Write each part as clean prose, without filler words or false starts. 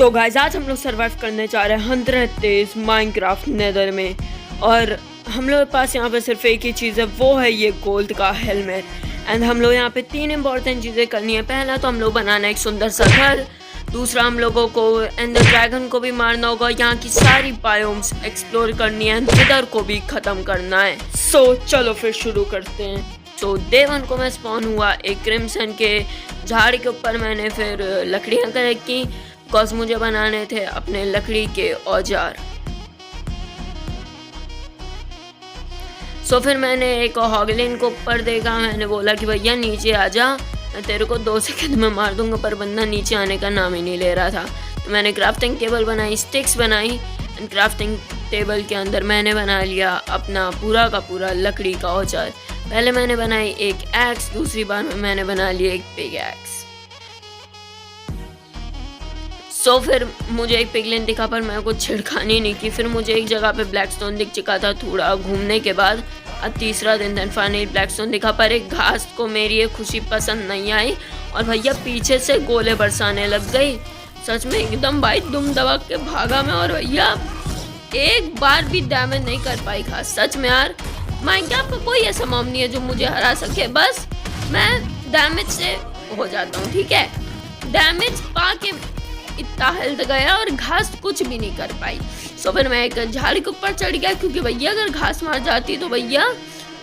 तो गाइस आज हम लोग सर्वाइव करने जा रहे हैं 100 डेज माइनक्राफ्ट नेदर में। और हम लोग के पास यहाँ पे सिर्फ एक ही चीज़ है, वो है ये गोल्ड का हेलमेट। एंड हम लोग यहाँ पे 3 इंपॉर्टेंट चीज़ें करनी है। पहला तो हम लोग बनाना एक सुंदर सा घर, दूसरा हम लोगों को एंडर ड्रैगन को भी मारना होगा, यहाँ की सारी बायोम्स एक्सप्लोर करनी है, विदर को भी ख़त्म करना है। सो चलो फिर शुरू करते हैं। तो डे 1 को मैं स्पॉन हुआ एक क्रिम्सन के झाड़ के ऊपर। मैंने फिर लकड़ियाँ कलेक्ट की बिकॉज मुझे बनाने थे अपने लकड़ी के औजार। सो फिर मैंने एक हॉगलिन को ऊपर देखा, मैंने बोला कि भैया नीचे आ जा, मैं तेरे को 2 सेकंड में मार दूंगा, पर बंदा नीचे आने का नाम ही नहीं ले रहा था। तो मैंने क्राफ्टिंग टेबल बनाई, स्टिक्स बनाई, एंड क्राफ्टिंग टेबल के अंदर मैंने बना लिया अपना पूरा का पूरा लकड़ी का औजार। पहले मैंने बनाई एक एक्स, दूसरी बार में मैंने बना लिया एक पिग एक्स। सो फिर मुझे एक पिगलिन दिखा, पर मैं कुछ छिड़खानी नहीं की। फिर मुझे एक जगह पे ब्लैकस्टोन दिख चुका था, थोड़ा घूमने के बाद अब तीसरा दिन फाइनली ब्लैकस्टोन दिखा, पर एक घास को मेरी ये खुशी पसंद नहीं आई और भैया पीछे से गोले बरसाने लग गई। सच में एकदम भाई दुम दबक के भागा मैं, और भैया एक बार भी डैमेज नहीं कर पाई घास। सच में यार माइनक्राफ्ट का कोई ऐसा मॉब नहीं है जो मुझे हरा सके, बस मैं डैमेज से हो जाता हूँ। ठीक है, डैमेज पा के इतना हेल्थ गया और घास कुछ भी नहीं कर पाई। सो फिर मैं एक झाड़ी के ऊपर चढ़ गया, क्योंकि भैया अगर घास मार जाती तो भैया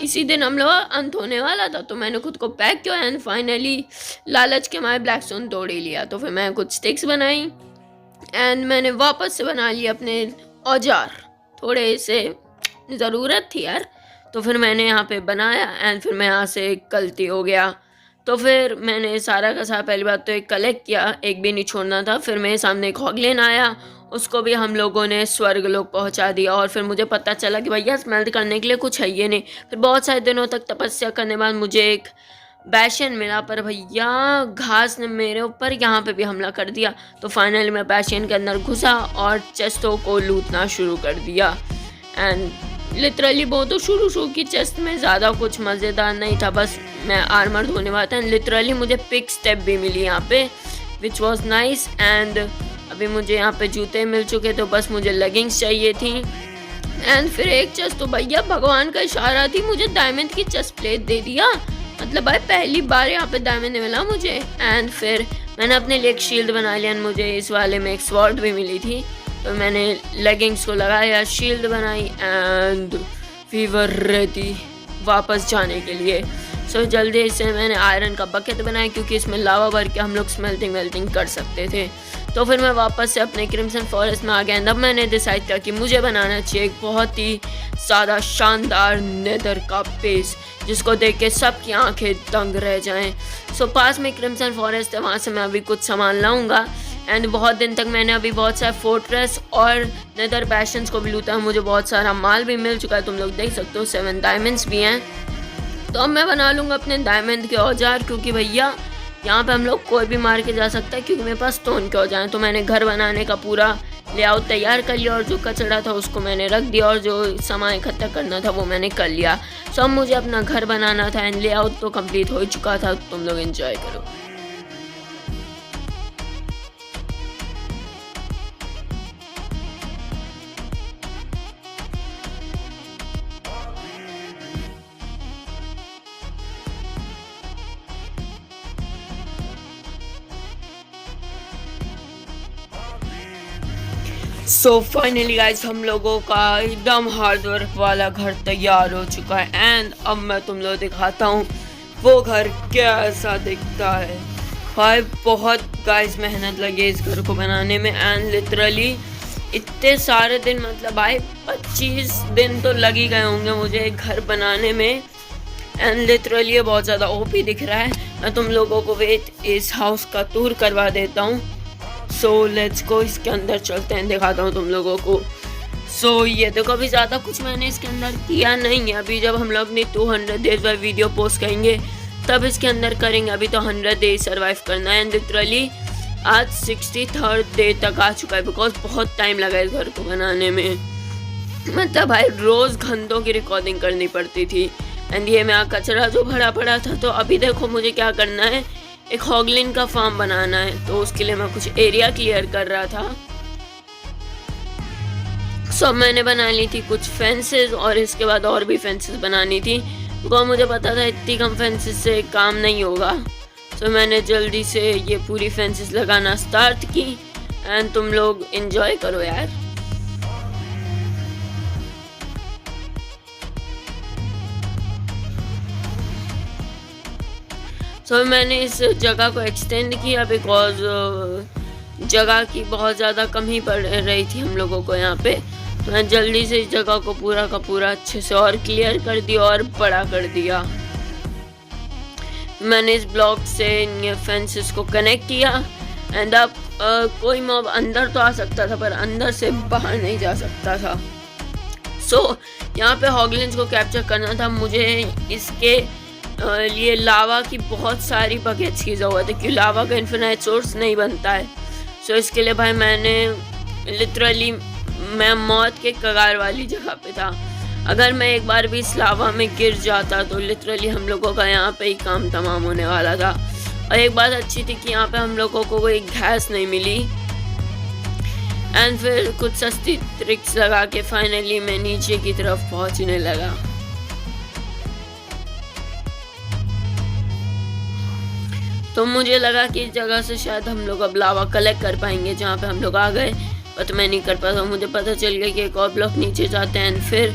इसी दिन हम लोग अंत होने वाला था। तो मैंने खुद को पैक किया एंड फाइनली लालच के मारे ब्लैकस्टोन तोड़ ही लिया। तो फिर मैं कुछ स्टिक्स बनाई एंड मैंने वापस से बना लिया अपने औजार, थोड़े से ज़रूरत थी यार। तो फिर मैंने यहाँ पे बनाया एंड फिर मैं यहाँ से गलती हो गया। तो फिर मैंने सारा का सारा पहली बात तो एक कलेक्ट किया, एक भी नहीं छोड़ना था। फिर मेरे सामने एक हॉगलिन आया, उसको भी हम लोगों ने स्वर्ग लोक पहुंचा दिया। और फिर मुझे पता चला कि भैया स्मेल्ट करने के लिए कुछ है ये नहीं। फिर बहुत सारे दिनों तक तपस्या करने बाद मुझे एक बैशन मिला, पर भैया घास ने मेरे ऊपर यहाँ पे भी हमला कर दिया। तो फाइनली मैं बैशन के अंदर घुसा और चेस्टों को लूटना शुरू कर दिया। एंड लिटरली वो तो शुरू की चेस्ट में ज़्यादा कुछ मज़ेदार नहीं था, बस मैं आर्मर धोने वाला था। लिटरली मुझे पिक स्टेप भी मिली यहाँ पे विच वॉज नाइस। एंड अभी मुझे यहाँ पे जूते मिल चुके, तो बस मुझे लेगिंग्स चाहिए थी। एंड फिर एक चेस्ट तो भैया भगवान का इशारा थी, मुझे डायमंड की चेस्ट प्लेट दे दिया। मतलब भाई पहली बार यहाँ पे डायमंड मिला मुझे। एंड फिर मैंने अपने लिए एक शील्ड बना लिया, मुझे इस वाले में एक स्वॉर्ड भी मिली थी। तो मैंने लेगिंग्स को लगाया, शील्ड बनाई एंड वी वर रेडी वापस जाने के लिए। सो जल्दी से मैंने आयरन का बकेट बनाया, क्योंकि इसमें लावा भर के हम लोग स्मेल्टिंग वेल्टिंग कर सकते थे। तो फिर मैं वापस से अपने क्रिम्सन फॉरेस्ट में आ गया। तब मैंने डिसाइड किया कि मुझे बनाना चाहिए एक बहुत ही ज़्यादा शानदार नेदर का बेस, जिसको देख के सबकी आंखें दंग रह जाएं। सो पास में क्रिम्सन फॉरेस्ट है, वहाँ से मैं अभी कुछ सामान लाऊंगा। एंड बहुत दिन तक मैंने अभी बहुत सारे फोर्ट्रेस और नेदर बैशंस को भी लूटा है, मुझे बहुत सारा माल भी मिल चुका है, तुम लोग देख सकते हो 7 डायमंड्स भी हैं। तो अब मैं बना लूँगा अपने डायमंड के औजार, क्योंकि भैया यहाँ पे हम लोग कोई भी मार के जा सकता है, क्योंकि मेरे पास स्टोन के औजार हैं। तो मैंने घर बनाने का पूरा लेआउट तैयार कर लिया, और जो कचरा था उसको मैंने रख दिया, और जो सामान इकट्ठा करना था वो मैंने कर लिया। सो अब मुझे अपना घर बनाना था एंड लेआउट तो कंप्लीट हो चुका था। तुम लोग एंजॉय करो। सो फाइनली गाइस हम लोगों का एकदम हार्ड वर्क वाला घर तैयार हो चुका है। एंड अब मैं तुम लोग दिखाता हूँ वो घर कैसा दिखता है। भाई बहुत गाइस मेहनत लगी इस घर को बनाने में, एंड लिटरली इतने सारे दिन, मतलब भाई 25 दिन तो लग ही गए होंगे मुझे एक घर बनाने में। एंड लिटरली ये बहुत ज़्यादा ओपी दिख रहा है। मैं तुम लोगों को वेट इस हाउस का टूर करवा देता हूँ। सो लेट्स गो, इसके अंदर चलते हैं, दिखाता हूँ तुम लोगों को। सो ये देखो अभी ज़्यादा कुछ मैंने इसके अंदर किया नहीं है। अभी जब हम लोग अपनी 200 डेज वाली वीडियो पोस्ट करेंगे तब इसके अंदर करेंगे। अभी तो 100 डेज सर्वाइव करना है। एंड लिटरली आज 63rd डे तक आ चुका है, बिकॉज बहुत टाइम लगा इस घर को बनाने में। मतलब भाई रोज़ घंटों की रिकॉर्डिंग करनी पड़ती थी। एंड ये मेरा कचरा जो भरा पड़ा था। तो अभी देखो मुझे क्या करना है, एक हॉगलिन का फार्म बनाना है, तो उसके लिए मैं कुछ एरिया क्लियर कर रहा था। सब मैंने बना ली थी कुछ फेंसेस, और इसके बाद और भी फेंसेस बनानी थी, क्योंकि मुझे पता था इतनी कम फेंसेस से काम नहीं होगा। तो मैंने जल्दी से ये पूरी फेंसेस लगाना स्टार्ट की। एंड तुम लोग एंजॉय करो यार। तो मैंने इस जगह को एक्सटेंड किया बिकॉज जगह की बहुत ज़्यादा कमी पड़ रही थी हम लोगों को यहाँ पे। तो मैं जल्दी से इस जगह को पूरा का पूरा अच्छे से और क्लियर कर दिया और बड़ा कर दिया। मैंने इस ब्लॉक से फेंसेस को कनेक्ट किया। एंड अब कोई मॉब अंदर तो आ सकता था पर अंदर से बाहर नहीं जा सकता था। सो यहाँ पे हॉगलिन्स को कैप्चर करना था मुझे। इसके लिए लावा की बहुत सारी बकेट्स की ज़रूरत है, क्योंकि लावा का इन्फिनाइट सोर्स नहीं बनता है। सो इसके लिए भाई मैंने लिटरली, मैं मौत के कगार वाली जगह पे था। अगर मैं एक बार भी इस लावा में गिर जाता तो लिटरली हम लोगों का यहाँ पे ही काम तमाम होने वाला था। और एक बात अच्छी थी कि यहाँ पे हम लोगों को कोई घास नहीं मिली। एंड फिर कुछ सस्ती ट्रिक्स लगा के फाइनली मैं नीचे की तरफ पहुँचने लगा। तो मुझे लगा कि इस जगह से शायद हम लोग अब लावा कलेक्ट कर पाएंगे जहाँ पे हम लोग आ गए, बट मैं नहीं कर पाता। मुझे पता चल गया कि एक और ब्लॉक नीचे जाते हैं। फिर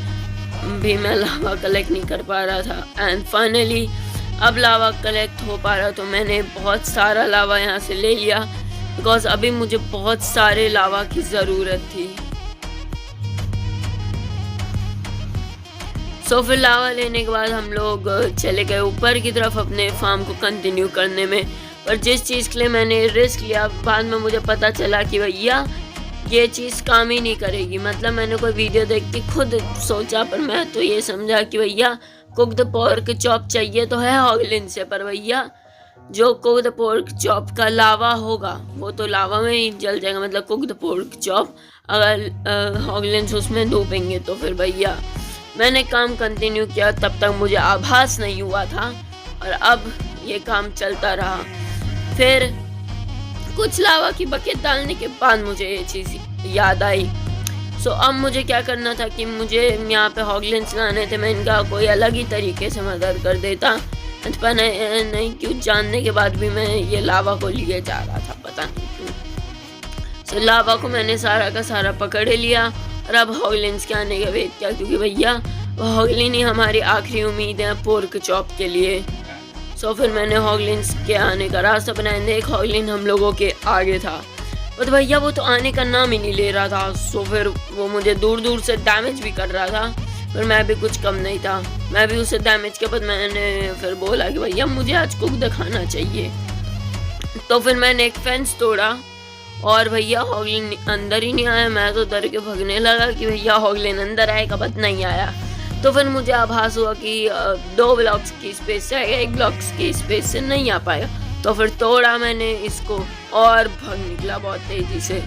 भी मैं लावा कलेक्ट नहीं कर पा रहा था। एंड फाइनली अब लावा कलेक्ट हो पा रहा, तो मैंने बहुत सारा लावा यहाँ से ले लिया बिकॉज अभी मुझे बहुत सारे लावा की ज़रूरत थी। सो फिर लावा लेने के बाद हम लोग चले गए ऊपर की तरफ अपने फार्म को कंटिन्यू करने में। पर जिस चीज़ के लिए मैंने रिस्क लिया, बाद में मुझे पता चला कि भैया ये चीज़ काम ही नहीं करेगी। मतलब मैंने कोई वीडियो देख के खुद सोचा, पर मैं तो ये समझा कि भैया कुक द पोर्क चॉप चाहिए तो है हॉगलिन से, पर भैया जो कुक द पोर्क चॉप का लावा होगा वो तो लावा में ही जल जाएगा। मतलब कुक द पोर्क चॉप अगर हॉगलिन उसमें डूबेंगे तो फिर भैया मैंने काम कंटिन्यू किया। तब तक मुझे आभास नहीं हुआ था और अब ये काम चलता रहा। फिर कुछ लावा की बकेट डालने के बाद मुझे ये चीज़ याद आई। सो अब मुझे क्या करना था कि मुझे यहाँ पे हॉगलिन्स लाने थे। मैं इनका कोई अलग ही तरीके से मदद कर देता, पर नहीं क्यों जानने के बाद भी मैं ये लावा को लिए जा रहा था, पता नहीं क्यों। सो लावा को मैंने सारा का सारा पकड़ लिया और अब हॉगलिन्स के आने का वेट किया, क्योंकि भैया हॉगलिन ही हमारी आखिरी उम्मीद है पोर्क चॉप के लिए। सो फिर मैंने हॉगलिन्स के आने का रास्ता बनाया। एक हॉगलिन हम लोगों के आगे था, बट भैया वो तो आने का नाम ही नहीं ले रहा था। सो फिर वो मुझे दूर दूर से डैमेज भी कर रहा था, पर मैं भी कुछ कम नहीं था। मैं भी उसे डैमेज के बाद मैंने फिर बोला कि भैया मुझे आज कुक दिखाना चाहिए। तो फिर मैंने एक फेंस तोड़ा और भैया हॉगलिन अंदर ही नहीं आया। मैं तो डर के भगने लगा कि भैया हॉगलिन अंदर आएगा, बट नहीं आया। तो फिर मुझे आभास हुआ कि 2 ब्लॉक्स की स्पेस से आएगा, 1 ब्लॉक्स की स्पेस से नहीं आ पाएगा। तो फिर तोड़ा मैंने इसको और भाग निकला बहुत तेजी से।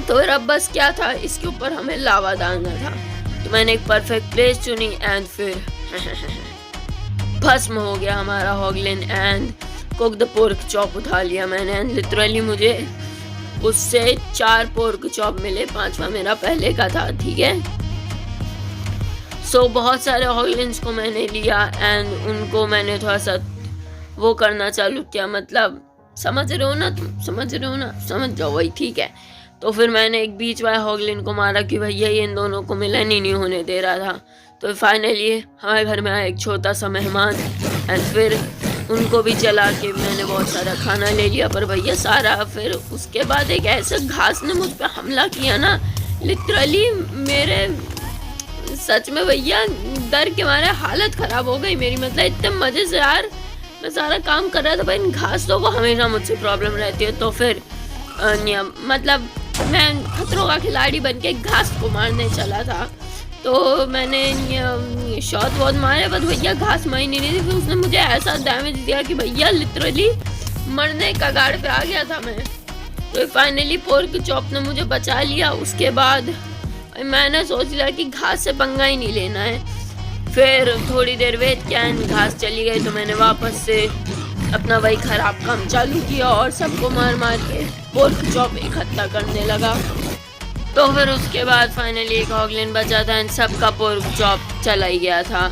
तो फिर अब बस क्या था, इसके ऊपर हमें लावा डालना था। तो मैंने एक परफेक्ट प्लेस चुनी एंड फिर भस्म हो गया हमारा hoglin. And cook the pork chop उठा लिया मैंने। एंड लिटरली मुझे उससे 4 पोर्क चॉप मिले, 5वां मेरा पहले का था, ठीक है। सो बहुत सारे हॉगलिन्स को मैंने लिया एंड उनको मैंने थोड़ा सा वो करना चालू किया। मतलब समझ रहे हो ना तुम, समझ रहे हो ना, समझ जाओ वही, ठीक है। तो फिर मैंने एक बीच वाले हॉगलिन को मारा कि भैया ये इन दोनों को मिलन ही नहीं होने दे रहा था। तो फाइनली हमारे घर में आया एक छोटा सा मेहमान एंड फिर उनको भी चला के मैंने बहुत सारा खाना ले लिया। पर भैया सारा फिर उसके बाद एक ऐसा घास ने मुझ पर हमला किया ना, लिटरली मेरे सच में भैया डर के मारे हालत ख़राब हो गई मेरी। मतलब इतने मज़े से यार मैं सारा काम कर रहा था, भाई इन घासों को हमेशा मुझसे प्रॉब्लम रहती है। तो फिर मतलब मैं खतरों का खिलाड़ी बन के घास को मारने चला था। तो मैंने शॉट बहुत मारे, बस भैया घास मारी नहीं थी। फिर उसने मुझे ऐसा डैमेज दिया कि भैया लिटरली मरने का गाड़ पे आ गया था मैं। तो फाइनली पोर्क चॉप ने मुझे बचा लिया। उसके बाद मैंने सोच लिया कि घास से पंगा ही नहीं लेना है। फिर थोड़ी देर वेट किया, घास चली गई तो मैंने वापस से अपना वही खराब काम चालू किया और सबको मार मार के पोर्क चॉप इकट्ठा करने लगा। तो फिर उसके बाद फाइनली एक हॉगलिन बचा था एंड सबका पोर्क चॉप चला ही गया था।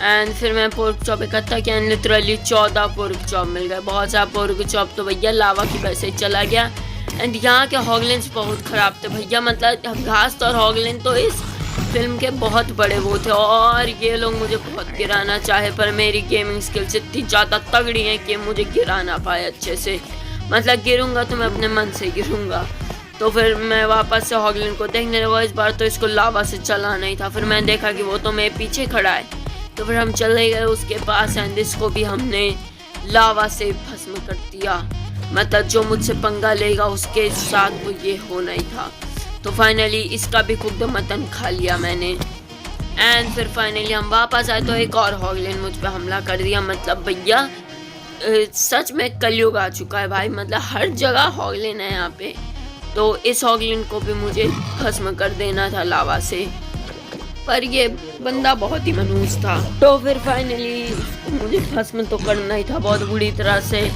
एंड फिर मैं पोर्क चॉप इकट्ठा किया एंड लिटरली 14 पोर्क चॉप मिल गए। बहुत सारा पोर्क चॉप तो भैया लावा की वजह से चला गया। एंड यहाँ के हॉगलिन्स बहुत ख़राब थे भैया, मतलब घास और हॉगलिन तो इस फिल्म के बहुत बड़े वो थे और ये लोग मुझे बहुत गिराना चाहे, पर मेरी गेमिंग स्किल्स इतनी ज़्यादा तगड़ी हैं कि मुझे गिरा ना पाए अच्छे से। मतलब गिरूंगा तो मैं अपने मन से गिरूंगा। तो फिर मैं वापस से हॉगलिन को देखने लगा। इस बार तो इसको लावा से चलाना ही था। फिर मैंने देखा कि वो तो मेरे पीछे खड़ा है, तो फिर हम चले गए उसके पास एंड इसको भी हमने लावा से भस्म कर दिया। मतलब जो मुझसे पंगा लेगा उसके साथ तो ये होना ही था। तो फाइनली इसका भी कुक द मटन खा लिया मैंने। एंड फिर फाइनली हम वापस आए तो एक और हॉगलिन मुझ पे हमला कर दिया। मतलब भैया सच में कलयुग आ चुका है भाई, मतलब हर जगह हॉगलिन है यहाँ पे। तो इस हॉगलिन को भी मुझे भस्म कर देना था लावा से, पर ये बंदा बहुत ही मनहूस था। तो फिर फाइनली मुझे भस्म तो करना ही था बहुत बुरी तरह से,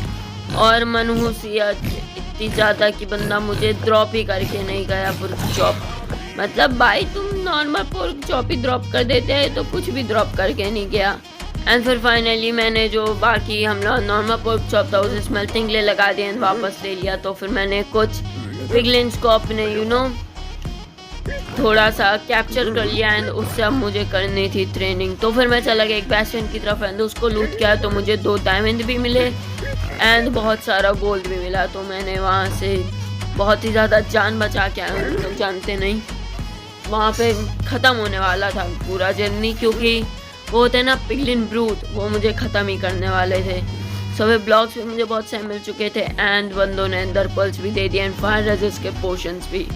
और मनहूसियत इतनी ज़्यादा कि बंदा मुझे ड्रॉप ही करके नहीं गया पोर्क चॉप। मतलब भाई तुम नॉर्मल पोर्क चॉप ही ड्रॉप कर देते हैं, तो कुछ भी ड्रॉप करके नहीं गया। एंड फिर फाइनली मैंने जो बाकी हम लोग नॉर्मल पोर्क चॉप था उसे स्मेल्टिंग के लिए लगा दिया एंड वापस ले लिया। तो फिर मैंने कुछ पिगलिन्स को अपने थोड़ा सा कैप्चर कर लिया एंड उससे अब मुझे करनी थी ट्रेनिंग। तो फिर मैं चला गया एक बेस्टफ्रेंड की तरफ एंड उसको लूट किया। तो मुझे 2 डायमंड भी मिले एंड बहुत सारा गोल्ड भी मिला। तो मैंने वहाँ से बहुत ही ज़्यादा जान बचा के आया हूँ, तो जानते नहीं वहाँ पे ख़त्म होने वाला था पूरा जर्नी, क्योंकि वो होते ना पिगलिन ब्रूट, वो मुझे ख़त्म ही करने वाले थे। सभी ब्लॉक्स भी मुझे बहुत से मिल चुके थे एंड बंदों ने अंदर पल्स भी दे दिया एंड फायर रेजिस्ट के पोशंस भी।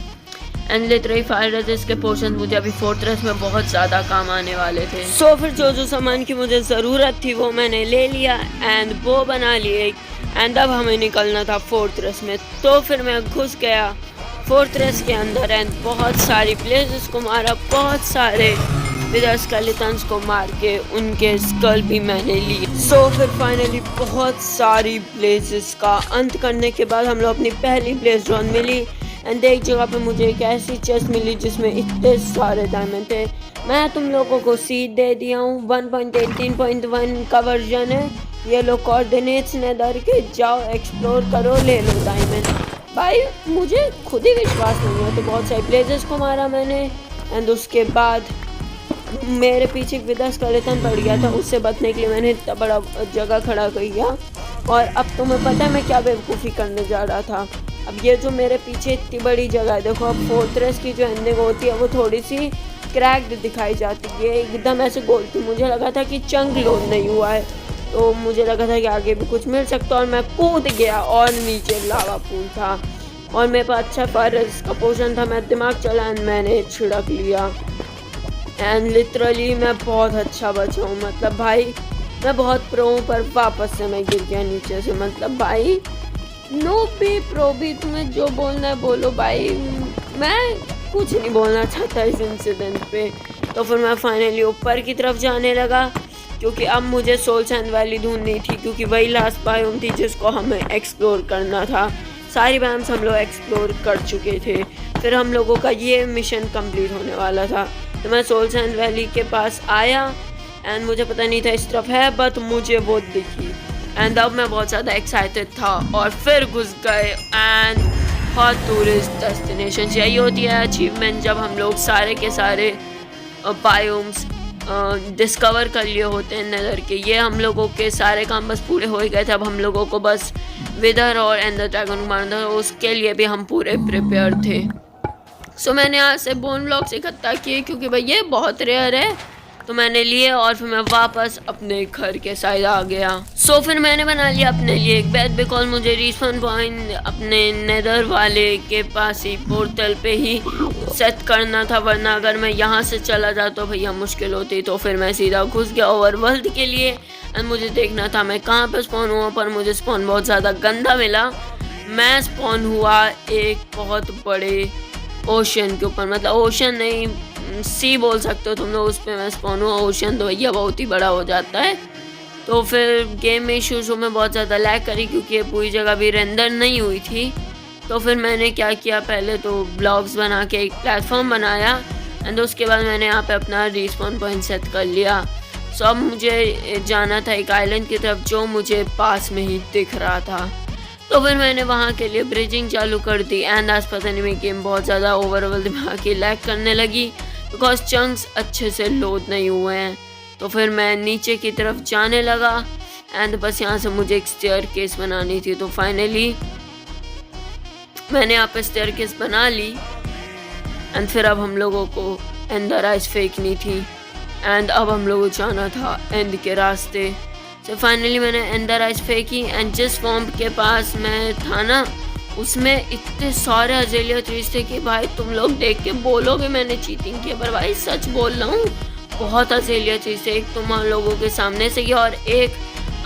एंड लिटरली फायर रेजिस्ट के पोर्शन मुझे अभी फोर्ट्रेस में बहुत ज़्यादा काम आने वाले थे। सो फिर जो सामान की मुझे ज़रूरत थी वो मैंने ले लिया एंड वो बना लिए एंड अब हमें निकलना था फोर्ट्रेस में। तो फिर मैं घुस गया फोर्ट्रेस के अंदर एंड बहुत सारी प्लेसेस को मारा, बहुत सारे विदर स्केलेटन्स को मार के उनके स्कल भी मैंने लिए। सो फिर फाइनली बहुत सारी प्लेसेस का अंत करने के बाद हम लोग अपनी पहली प्लेस जोन मिली एंड एक जगह पे मुझे एक ऐसी चेस्ट मिली जिसमें इतने सारे डायमंड थे। मैं तुम लोगों को सीड दे दिया हूँ, 1.18.1 का वर्जन है। ये लो कोऑर्डिनेट्स नेदर के, जाओ एक्सप्लोर करो, ले लो डायमंड। भाई मुझे खुद ही विश्वास नहीं है। तो बहुत सारे प्लेसेस को मारा मैंने एंड उसके बाद मेरे पीछे एक विदर स्केलेटन पड़ गया था, उससे बचने के लिए मैंने इतना बड़ा जगह खड़ा कर दिया। और अब तुम्हें पता है मैं क्या बेवकूफ़ी करने जा रहा था। अब ये जो मेरे पीछे इतनी बड़ी जगह है, देखो अब फोर्ट्रेस की जो एंडिंग होती है वो थोड़ी सी क्रैक्ड दिखाई जाती है, एकदम ऐसे गोल थी। मुझे लगा था कि चंक लोड नहीं हुआ है, तो मुझे लगा था कि आगे भी कुछ मिल सकता, और मैं कूद गया और नीचे लावा पूल था और मेरे पास अच्छा फायर का पोशन था। मैं दिमाग चला एंड मैंने छिड़क लिया एंड लिटरली मैं बहुत अच्छा बचा हूँ। मतलब भाई मैं बहुत प्रो हूँ, पर वापस से मैं गिर गया नीचे से। मतलब भाई नो बी प्रो भी, तुम्हें जो बोलना है बोलो भाई, मैं कुछ नहीं बोलना चाहता इस इंसिडेंट पे। तो फिर मैं फाइनली ऊपर की तरफ जाने लगा, क्योंकि अब मुझे सोल सैंड वैली ढूंढनी थी, क्योंकि वही लास्ट बायोम थी जिसको हमें एक्सप्लोर करना था। सारी बायोम्स हम लोग एक्सप्लोर कर चुके थे, फिर हम लोगों का ये मिशन कंप्लीट होने वाला था। तो मैं सोल सैंड वैली के पास आया एंड मुझे पता नहीं था इस तरफ है, बट मुझे वो दिखी एंड अब मैं बहुत ज़्यादा एक्साइटेड था और फिर घुस गए एंड हॉट टूरिस्ट डेस्टिनेशन। यही होती है अचीवमेंट, जब हम लोग सारे के सारे बायोम्स डिस्कवर कर लिए होते हैं नेदर के। ये हम लोगों के सारे काम बस पूरे हो ही गए थे। अब हम लोगों को बस विदर और एंडर ड्रैगन को मारना था, उसके लिए भी हम पूरे प्रिपेयर थे। सो मैंने यहाँ से बोन ब्लॉक्स इकट्ठा किए, क्योंकि भाई ये बहुत रेयर है, तो मैंने लिए और फिर मैं वापस अपने घर के साइड आ गया। सो फिर मैंने बना लिया अपने लिए एक बेड, बिकॉज मुझे रिस्पॉन पॉइंट अपने नेदर वाले के पास ही पोर्टल पे ही सेट करना था, वरना अगर मैं यहाँ से चला जाता तो भैया मुश्किल होती। तो फिर मैं सीधा घुस गया ओवरवर्ल्ड के लिए एंड मुझे देखना था मैं कहाँ पे स्पॉन हुआ, पर मुझे स्पॉन बहुत ज़्यादा गंदा मिला। मैं स्पॉन हुआ एक बहुत बड़े ओशन के ऊपर, मतलब ओशन नहीं सी बोल सकते हो तुम लोग, उस पर मैं स्पॉन हुआ। ओशन तो भैया बहुत ही बड़ा हो जाता है तो फिर गेम में शुरू में बहुत ज़्यादा लैग करी क्योंकि ये पूरी जगह भी रेंडर नहीं हुई थी। तो फिर मैंने क्या किया, पहले तो ब्लॉक्स बना के एक प्लेटफॉर्म बनाया एंड उसके बाद मैंने यहाँ पे अपना रिस्पॉन पॉइंट सेट कर लिया। सो अब मुझे जाना था एक आइलैंड की तरफ जो मुझे पास में ही दिख रहा था। तो फिर मैंने वहाँ के लिए ब्रिजिंग चालू कर दी एंड आज पता नहीं मेरी गेम बहुत ज़्यादा ओवरऑल दिमाग की लैग करने लगी बिकॉज चंक्स अच्छे से लोड नहीं हुए हैं। तो फिर मैं नीचे की तरफ जाने लगा एंड बस यहाँ से मुझे एक स्टेयर केस बनानी थी। तो फाइनली मैंने यहाँ पे स्टेयर केस बना ली एंड फिर अब हम लोगों को एंडर आइस फेंकनी थी एंड अब हम लोगों को जाना था एंड के रास्ते। तो फाइनली मैंने एंडर आइस फेंकी एंड जिस फॉर्म के पास मैं था ना उसमें इतने सारे अजेलिया ट्रीज थे कि भाई तुम लोग देख के बोलोगे मैंने चीटिंग की, पर भाई सच बोल रहा हूँ बहुत अजेलिया ट्रीज थे। एक तुम लोगों के सामने से गया और एक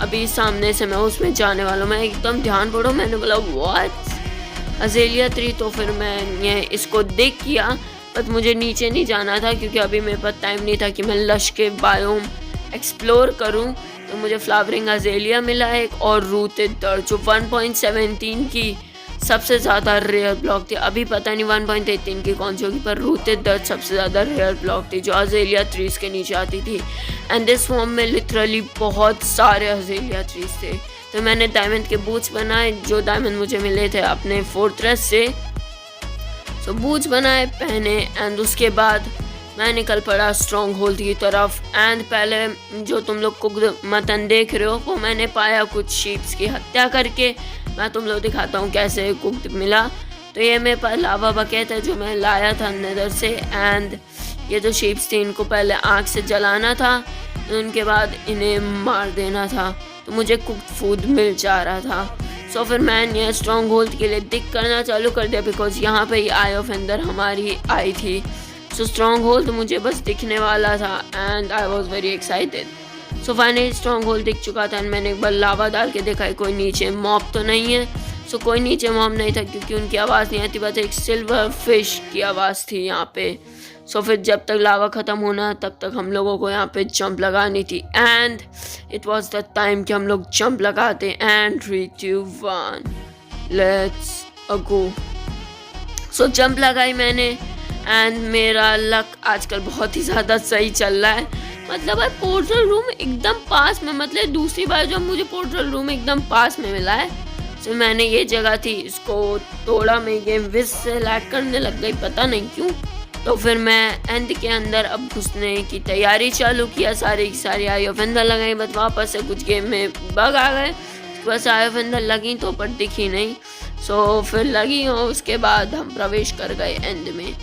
अभी सामने से मैं उसमें जाने वाला हूँ। मैं एकदम ध्यान पड़ो, मैंने बोला व्हाट अजेलिया ट्री। तो फिर मैंने इसको देख किया बट मुझे नीचे नहीं जाना था क्योंकि अभी मेरे पास टाइम नहीं था कि मैं लश के बायोम एक्सप्लोर करूं। तो मुझे फ्लावरिंग अजेलिया मिला एक और रूटेड दर्ट जो 1.17 की सबसे ज़्यादा रेयर ब्लॉक थी। अभी पता नहीं 1.18 की कौन सी होगी, पर रूटेड दर्ट सबसे ज़्यादा रेयर ब्लॉक थी जो अजेलिया ट्रीज के नीचे आती थी। एंड दिस फॉर्म में लिटरली बहुत सारे अजेलिया ट्रीज थे। तो मैंने डायमंड के बूट्स बनाए जो डायमंड मुझे मिले थे अपने फोर्ट्रेस से। तो बूट्स बनाए पहने एंड उसके बाद मैं निकल पड़ा स्ट्रॉन्ग होल्ड की तरफ। एंड पहले जो तुम लोग कुकड मटन देख रहे हो वो मैंने पाया कुछ शीप्स की हत्या करके। मैं तुम लोग दिखाता हूँ कैसे कुकड मिला। तो ये मेरे पास लावा बकेट है जो मैं लाया था नेदर से एंड ये जो शीप्स थी इनको पहले आँख से जलाना था, उनके बाद इन्हें मार देना था। तो मुझे कुकड फूड मिल जा रहा था। सो फिर मैंने स्ट्रॉन्ग होल्ड के लिए दिक करना चालू कर दिया बिकॉज यहाँ पे ही आई ऑफ एंडर हमारी आई थी। सो स्ट्रॉन्ग होल्ड मुझे बस दिखने वाला था and I was very excited. So finally strong hold दिख चुका था एंड मैंने एक बार लावा डाल के देखा कोई नीचे मॉब तो नहीं है। सो कोई नीचे मॉब नहीं था क्योंकि उनकी आवाज़ नहीं आती, बस एक सिल्वर फिश की आवाज़ थी यहाँ पे। सो फिर जब तक लावा ख़त्म होना तब तक हम लोगों को यहाँ पे जंप लगानी थी and it was the time कि हम लोग जंप लगाते and 3 2 1 let's go. So jump लगाई मैंने एंड मेरा लक आजकल बहुत ही ज़्यादा सही चल रहा है। मतलब भाई पोर्टल रूम एकदम पास में, मतलब दूसरी बार जब मुझे पोर्टल रूम एकदम पास में मिला है। सो मैंने ये जगह थी इसको तोड़ा, मैं गेम विस से लैग करने लग गई पता नहीं क्यों। तो फिर मैं एंड के अंदर अब घुसने की तैयारी चालू किया, सारी की सारी आई ऑफ एंडर लगाई बट वापस से कुछ गेम में बग आ गए। बस आई ऑफ एंडर लगी तो पर दिखी नहीं। सो फिर लगी हो उसके बाद हम प्रवेश कर गए एंड में।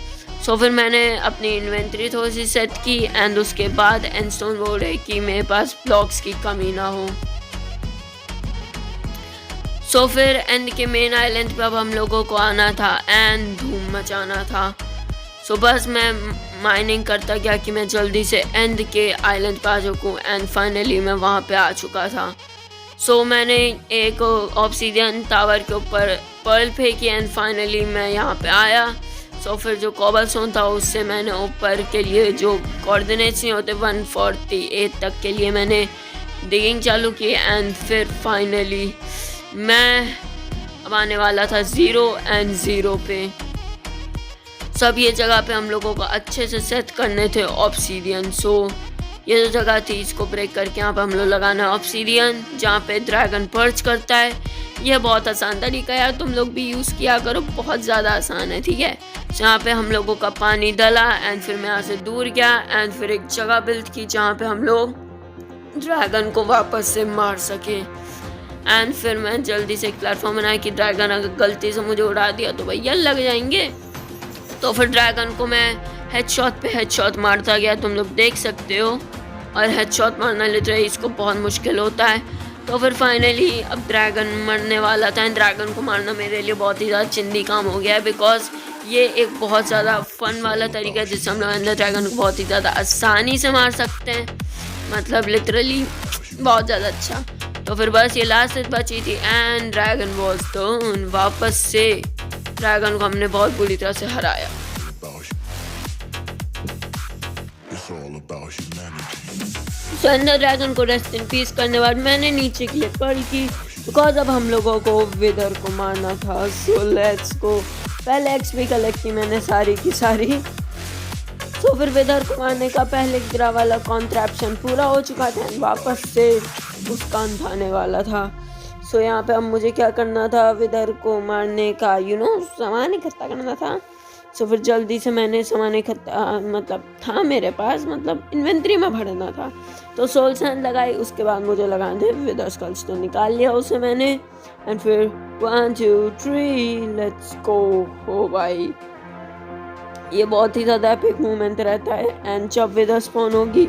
सो फिर मैंने अपनी इन्वेंट्री थोड़ी सी सेट की एंड उसके बाद एंडस्टोन बोर्ड है कि मेरे पास ब्लॉक्स की कमी ना हो। सो फिर एंड के मेन आइलैंड पे अब हम लोगों को आना था एंड धूम मचाना था। सो बस मैं माइनिंग करता गया कि मैं जल्दी से एंड के आइलैंड पे आ सकूँ एंड फाइनली मैं वहाँ पे आ चुका था। सो मैंने एक ऑब्सीडियन टावर के ऊपर पर्ल फेंकी एंड फाइनली मैं यहाँ पे आया। सो फिर जो कोबलस्टोन था उससे मैंने ऊपर के लिए जो कोऑर्डिनेट्स नहीं होते 148 तक के लिए मैंने डिगिंग चालू की एंड फिर फाइनली मैं अब आने वाला था 0 एंड 0 पे। सब ये जगह पे हम लोगों को अच्छे से सेट करने थे ऑब्सीडियन। सो ये जो जगह थी इसको ब्रेक करके यहाँ पे हम लोग लगाना है ऑब्सीडियन जहाँ पे ड्रैगन पर्च करता है। ये बहुत आसान तरीका है यार, तुम लोग भी यूज़ किया करो, बहुत ज़्यादा आसान है ठीक है। जहाँ पे हम लोगों का पानी डला एंड फिर मैं यहाँ से दूर गया एंड फिर एक जगह बिल्ड की जहाँ पे हम लोग ड्रैगन को वापस से मार सके। एंड फिर मैं जल्दी से एक प्लेटफॉर्म बनाया कि ड्रैगन अगर गलती से मुझे उड़ा दिया तो भैया लग जाएंगे। तो फिर ड्रैगन को मैं हेडशॉट पे हेडशॉट मारता गया, तुम लोग देख सकते हो। और हेडशॉट मारना लिटरली इसको बहुत मुश्किल होता है। तो फिर फाइनली अब ड्रैगन मरने वाला था एंड ड्रैगन को मारना मेरे लिए बहुत ही ज़्यादा चिंदी काम हो गया है बिकॉज ये एक बहुत ज़्यादा फन वाला तरीका है जिससे हम लोग अंदर ड्रैगन को बहुत ही ज़्यादा आसानी से मार सकते हैं, मतलब लिटरली बहुत ज़्यादा अच्छा। तो फिर बस ये लास्ट हिट बची थी एंड ड्रैगन वॉज डन। वापस से ड्रैगन को हमने बहुत बुरी तरह से हराया। सो एंडर ड्रैगन को रेस्ट इन पीस करने बाद मैंने नीचे क्लिक पढ़ी की बिकॉज अब हम लोगों को विदर को मारना था। So let's go. पहले एक्सपी कलेक्ट की मैंने सारी की सारी। सो फिर विदर को मारने का पहले गिरा वाला कॉन्ट्रैप्शन पूरा हो चुका था, वापस से उसका अंत आने वाला था। सो यहाँ पे अब मुझे क्या करना था, विदर को मारने का सामान इकट्ठा करना था। सो फिर जल्दी से मैंने सामान इकट्ठा मतलब था मेरे पास, मतलब इन्वेंट्री में भरना था, तो सोल सैंड लगाई। उसके बाद मुझे लगाने थे विदर स्कल्स, तो निकाल लिया उसे मैंने। एंड फिर 1 2 3 लेट्स गो। हो भाई ये बहुत ही ज़्यादा एपिक मूवमेंट रहता है। एंड जब विदर स्पॉन होगी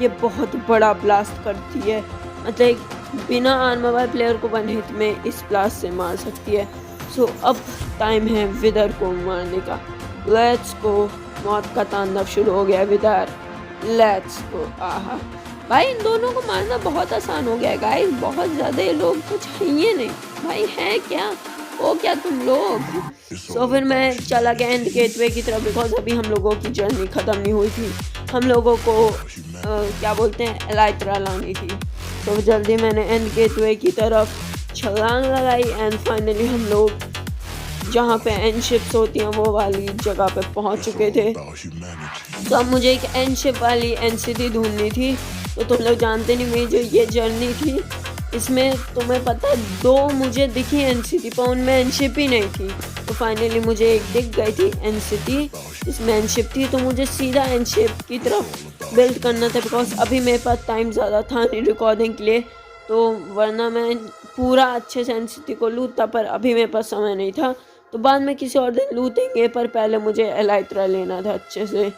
ये बहुत बड़ा ब्लास्ट करती है, मतलब बिना आर्मर वाले प्लेयर को वन हिट में इस ब्लास्ट से मार सकती है। सो अब टाइम है विदर को मारने का। Let's go. मौत का तांडव शुरू हो गया विदर। Let's go. आहा भाई इन दोनों को मारना बहुत आसान हो गया है गाइस, बहुत ज़्यादा ये लोग कुछ है नहीं भाई, है क्या वो क्या तुम लोग। सो फिर मैं चला गया एंड गेटवे की तरफ बिकॉज अभी हम लोगों की जर्नी ख़त्म नहीं हुई थी, हम लोगों को क्या बोलते हैं एलाइट्रा लानी थी। तो जल्दी मैंने एंड गेटवे की तरफ छलांग लगाई एंड फाइनली हम लोग जहाँ पे एंड शिप्स होती हैं वो वाली जगह पे पहुँच चुके थे। तो अब मुझे एक एंड शिप वाली एंड सिटी ढूंढनी थी। तो तुम लोग जानते नहीं मेरी जो ये जर्नी थी इसमें तुम्हें पता है 2 मुझे दिखी एंड सिटी पर उनमें एंड शिप ही नहीं थी। तो फाइनली मुझे एक दिख गई थी एंड सिटी जिसमें एंड शिप थी, तो मुझे सीधा एंड शिप की तरफ बिल्ड करना था बिकॉज अभी मेरे पास टाइम ज़्यादा था नहीं रिकॉर्डिंग के लिए, तो वरना मैं पूरा अच्छे से एंड सिटी को लूटता, पर अभी मेरे पास समय नहीं था, तो बाद में किसी और दिन लूटेंगे, पर पहले मुझे एलाइट्रा लेना था अच्छे से।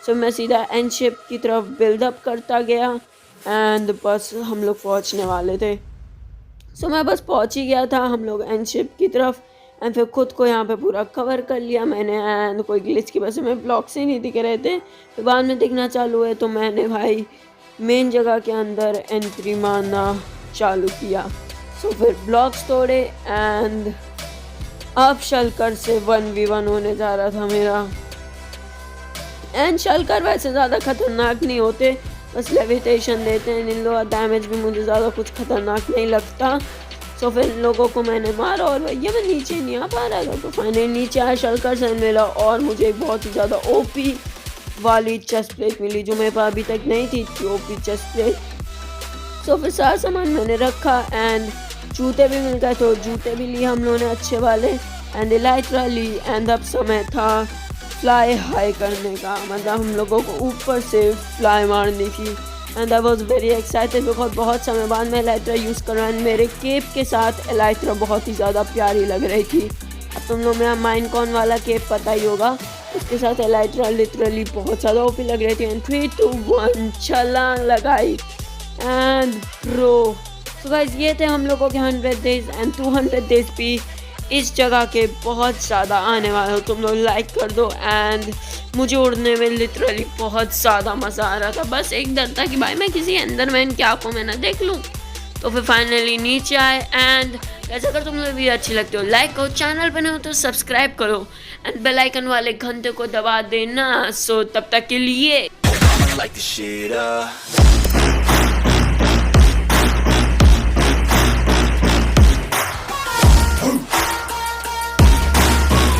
सो मैं सीधा एंड शिप की तरफ बिल्डअप करता गया एंड बस हम लोग पहुंचने वाले थे। सो मैं बस पहुंच ही गया था हम लोग एंड शिप की तरफ एंड फिर खुद को यहाँ पे पूरा कवर कर लिया मैंने। एंड कोई ग्लिच की वजह से मैं ब्लॉक्स ही नहीं दिख रहे थे, फिर बाद में दिखना चालू है, तो मैंने भाई मेन जगह के अंदर एंट्री मारना चालू किया। सो फिर ब्लॉक्स तोड़े एंड अब शलकर से 1v1 होने जा रहा था मेरा। एंड शलकर वैसे ज़्यादा खतरनाक नहीं होते, बस लेविटेशन देते हैं, इन लोगों का डैमेज भी मुझे ज़्यादा कुछ खतरनाक नहीं लगता। सो फिर इन लोगों को मैंने मारा और भैया मैं नीचे नहीं आ पा रहा था, तो फाइनली नीचे आया शलकर से मिला और मुझे एक बहुत ही ज़्यादा ओपी वाली चेस्ट प्लेट मिली जो मेरे पास अभी तक नहीं थी, ओपी चेस्ट प्लेट। सो फिर सारा सामान मैंने रखा एंड जूते भी मिल गए, तो जूते भी लिए हम लोगों ने अच्छे वाले एंड एलाइट्रा ली। एंड अब समय था फ्लाई हाई करने का, मतलब हम लोगों को ऊपर से फ्लाई मारनी थी and I was very excited because बहुत समय बाद मैं एलाइट्रा यूज़ कर रहा हूँ। मेरे केप के साथ एलाइट्रा बहुत ही ज़्यादा प्यारी लग रही थी। अब तुम लोग मेरा माइनकॉन वाला केप पता ही होगा, उसके साथ एलाइट्रा लिटरली बहुत ज़्यादा ओपी लग रही थी। एंड 3 2 1 छलांग लगाई एंड प्रो। तो गाइस ये थे हम लोगों के 100 डेज एंड 200 डेज भी इस जगह के बहुत ज़्यादा आने वाले हो। तुम लोग लाइक कर दो एंड मुझे उड़ने में लिटरली बहुत ज़्यादा मज़ा आ रहा था, बस एक डर था कि भाई मैं किसी एंडरमैन की आंखों में ना देख लूँ। तो फिर फाइनली नीचे आए एंड ऐसा अगर तुम लोग भी अच्छी लगती हो लाइक करो, चैनल पर नहीं हो तो सब्सक्राइब करो एंड बेल आइकन वाले घंटे को दबा देना। सो तब तक के लिए